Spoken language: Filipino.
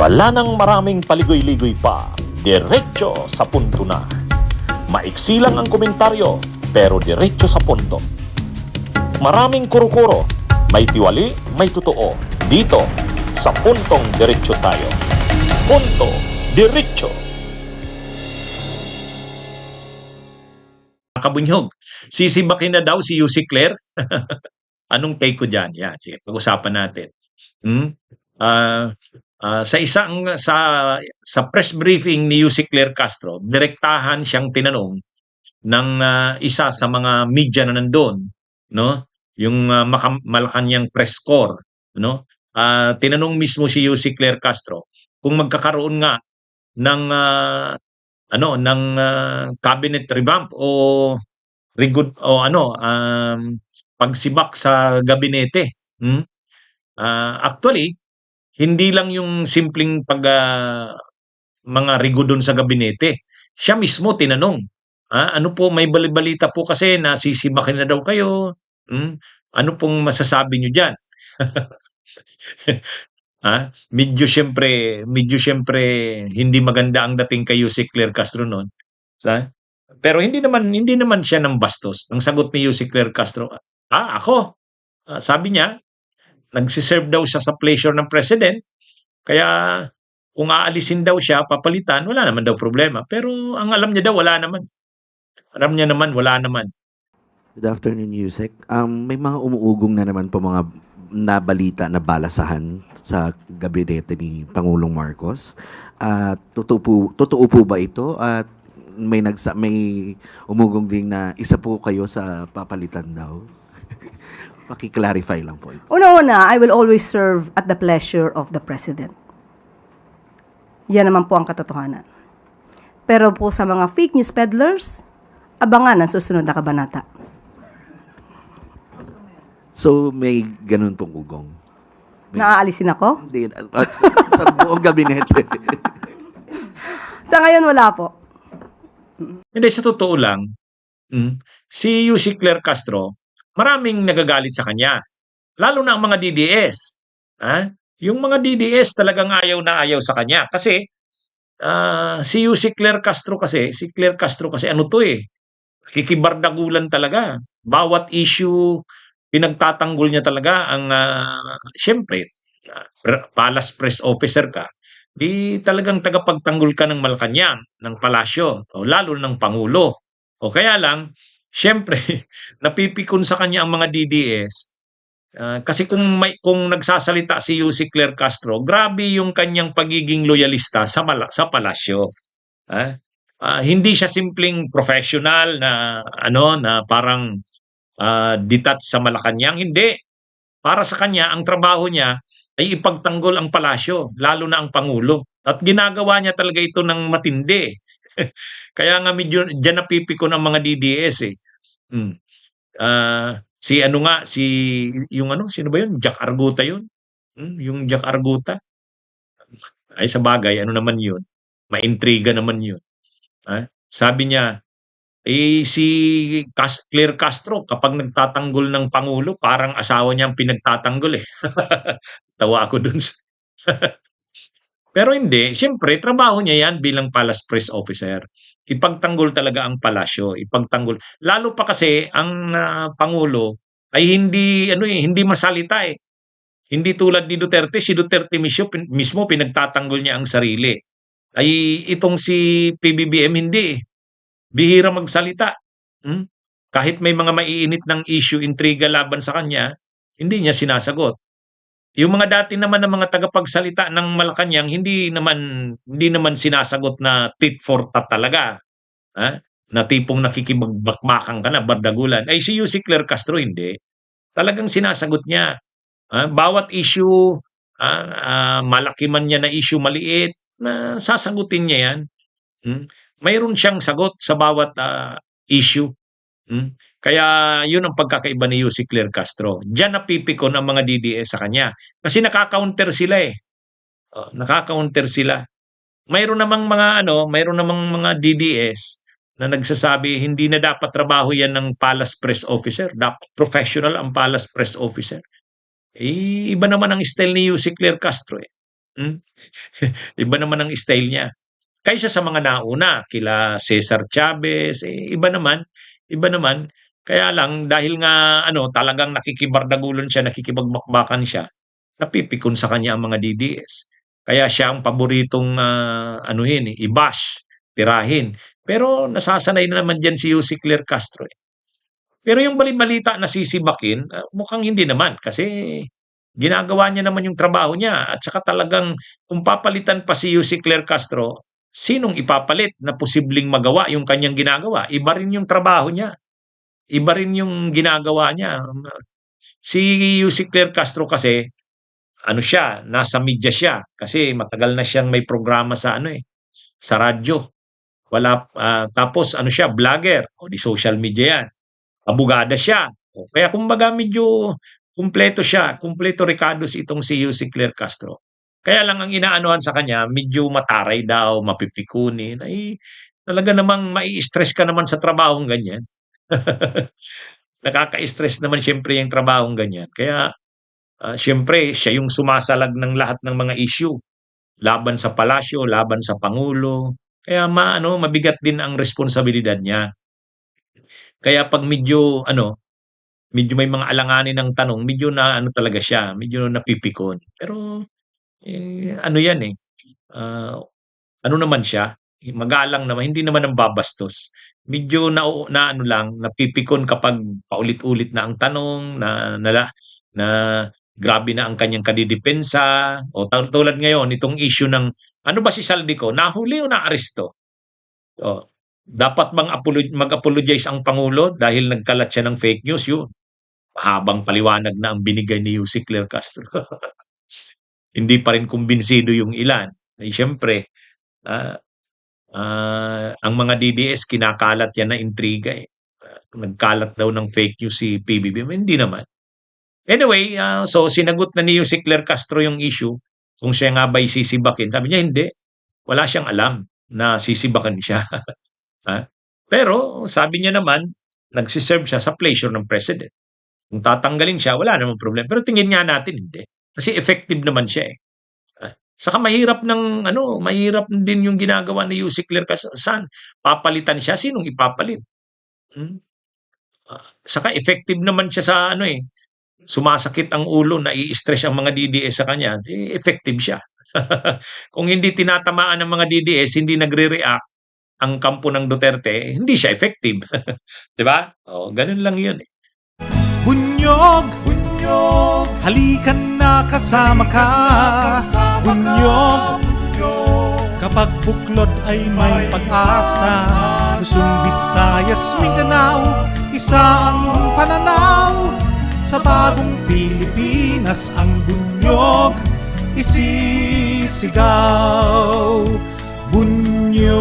Wala nang maraming paligoy-ligoy pa, diretso sa punto na. Maiksi lang ang komentaryo, pero diretso sa punto. Maraming kuro-kuro, may tiwali, may totoo. Dito, sa puntong diretso tayo. Punto, diretso. Kabunyog, sisibakin na daw si Yussi Claire. Anong take ko dyan? Yan, sige, pag-usapan natin. Sa press briefing ni Yussi Claire Castro, direktahan siyang tinanong ng isa sa mga media na nandoon, no? Yung Malacanang press corps, no? Tinanong mismo si Yussi Claire Castro kung magkakaroon nga ng cabinet revamp o pagsibak sa gabinete. Actually, hindi lang yung simpleng mga rigudon sa gabinete. Siya mismo tinanong, ano po, may balita po kasi na sisibakin na daw kayo. Ano pong masasabi nyo dyan? Medyo siyempre hindi maganda ang dating kay Yussi Claire Castro noon. Pero hindi naman siya ng bastos. Ang sagot ni Yussi Claire Castro, ako. Sabi niya, nagsiserve daw siya sa pleasure ng president. Kaya kung aalisin daw siya, papalitan, wala naman daw problema. Pero ang alam niya daw, wala naman. Alam niya naman, wala naman. Good afternoon, Yusek. May mga umuugong na naman po mga nabalita na balasahan sa gabinete ni Pangulong Marcos. Totoo po ba ito? At may umugong din na isa po kayo sa papalitan daw. Paki-clarify lang po ito. Una-una, I will always serve at the pleasure of the President. Yan naman po ang katotohanan. Pero po sa mga fake news peddlers, abangan ang susunod na kabanata. So, may ganun pong ugong? Naaalisin ako? Hindi, sa buong gabinete. Sa ngayon, wala po. Hindi, sa totoo lang, si Yussi Claire Castro, maraming nagagalit sa kanya. Lalo na ang mga DDS. Yung mga DDS talagang ayaw na ayaw sa kanya. Kasi si Claire Castro kasi ano to kikibardagulan talaga. Bawat issue, pinagtatanggol niya talaga ang, siyempre, palace press officer ka. Di talagang tagapagtanggol ka ng Malacanang, ng palasyo, o lalo ng Pangulo. O kaya lang, siyempre, napipikon sa kanya ang mga DDS. Kasi kung nagsasalita si Yussi Claire Castro, grabe yung kanyang pagiging loyalista sa palasyo. Hindi siya simpleng professional na na parang detached sa Malacanang, hindi. Para sa kanya, ang trabaho niya ay ipagtanggol ang palasyo, lalo na ang Pangulo. At ginagawa niya talaga ito ng matindi. Kaya nga medyo dyan napipikon ang mga DDS sino ba yun? Jack Arguta yun. Yung Jack Arguta. Ay sa bagay, ano naman yun? Maintriga naman yun. Sabi niya, si Claire Castro, kapag nagtatanggol ng Pangulo, parang asawa niya ang pinagtatanggol Tawa ako dun. Pero hindi, siyempre, trabaho niya yan bilang palace press officer. Ipagtanggol talaga ang palasyo, ipagtanggol. Lalo pa kasi ang Pangulo ay hindi masalita Hindi tulad ni Duterte, si Duterte mismo pinagtatanggol niya ang sarili. Ay itong si PBBM hindi bihira magsalita. Kahit may mga maiinit ng issue, intriga laban sa kanya, hindi niya sinasagot. Yung mga dati naman ng mga tagapagsalita ng Malacanang, hindi naman sinasagot na tit for tat talaga. Na tipong nakikibagbakbakan ka na, bardagulan. Ay si Yussi Claire Castro hindi. Talagang sinasagot niya. Bawat issue, malaki man niya na issue, maliit, na sasagutin niya yan. Mayroon siyang sagot sa bawat issue. Kaya yun ang pagkakaiba ni Yussi Claire Castro. Diyan napipikon ang mga DDS sa kanya. Kasi nakaka-counter sila nakaka-counter sila. Mayroon namang mga DDS na nagsasabi hindi na dapat trabaho yan ng palace press officer. Dapat professional ang palace press officer. Iba naman ang style ni Yussi Claire Castro Hmm, iba naman ang style niya. Kaysa sa mga nauna, kila Cesar Chavez, iba naman. Kaya lang dahil nga ano, talagang nakikibardagulan siya, nakikipagbakbakan siya, napipikon sa kanya ang mga DDS. Kaya siya ang paboritong anuhin, i-bash, tirahin. Pero nasasanay na naman diyan si Yussi Claire Castro, eh. Pero yung balita na sisibakin, mukhang hindi naman kasi ginagawa niya naman yung trabaho niya at saka talagang kung papalitan pa si Yussi Claire Castro, sinong ipapalit na posibleng magawa yung kanyang ginagawa? Iba rin yung trabaho niya. Iba rin yung ginagawa niya. Si Yussi Claire Castro kasi, ano siya, nasa media siya kasi matagal na siyang may programa sa ano eh, sa radyo. Tapos ano siya, vlogger o di social media yan. Abogada siya. O, kaya kumbaga medyo kumpleto siya, kumpleto Ricardos itong si Yussi Claire Castro. Kaya lang ang inaanuhan sa kanya, medyo mataray daw, mapipikunin. Ay, talaga namang mai-stress ka naman sa trabahong ganyan. Nakaka-stress naman siyempre yung trabahong ganyan. Kaya siyempre, siya yung sumasalag ng lahat ng mga issue. Laban sa palasyo, laban sa Pangulo. Kaya mabigat din ang responsibilidad niya. Kaya pag medyo may mga alanganin ng tanong, medyo na ano talaga siya, medyo napipikon. Pero ano yan eh, ah, ano naman siya, magalang naman, hindi naman ang babastos. Medyo na ano lang, napipikon kapag paulit-ulit na ang tanong, na grabe na ang kanyang kadidepensa. O tulad ngayon, itong issue ng, ano ba si Saldico, nahuli o naaresto? O, dapat bang mag-apologize ang Pangulo dahil nagkalat siya ng fake news? Yun, mahabang paliwanag na ang binigay ni Yussi Claire Castro. Hindi pa rin kumbinsido yung ilan. Ay, siyempre, ah, ang mga DDS kinakalat yan na intriga eh. Nagkalat daw ng fake news si PBBM. Hindi naman. Anyway, so sinagot na ni Yussi Claire Castro yung issue kung siya nga ba'y sisibakin. Sabi niya, hindi. Wala siyang alam na sisibakan siya. Ha? Pero sabi niya naman, nagsiserve siya sa pleasure ng president. Kung tatanggalin siya, wala namang problem. Pero tingin nga natin, hindi. Kasi effective naman siya eh. Saka mahirap din yung ginagawa ni Yussi Claire Castro. Saan? Papalitan siya? Sinong ipapalit? Hmm? Saka effective naman siya sa sumasakit ang ulo, nai-stress ang mga DDS sa kanya, effective siya. Kung hindi tinatamaan ng mga DDS, hindi nagre-react ang kampo ng Duterte, hindi siya effective. 'Di ba? Oh, ganun lang 'yun eh. Bunyog, bunyog, halikan na kasama ka. Bunyog, kapag buklod ay may pag-asa. Luzon, Visayas, Mindanao, isa ang pananaw. Sa bagong Pilipinas ang bunyog isisigaw. Bunyog,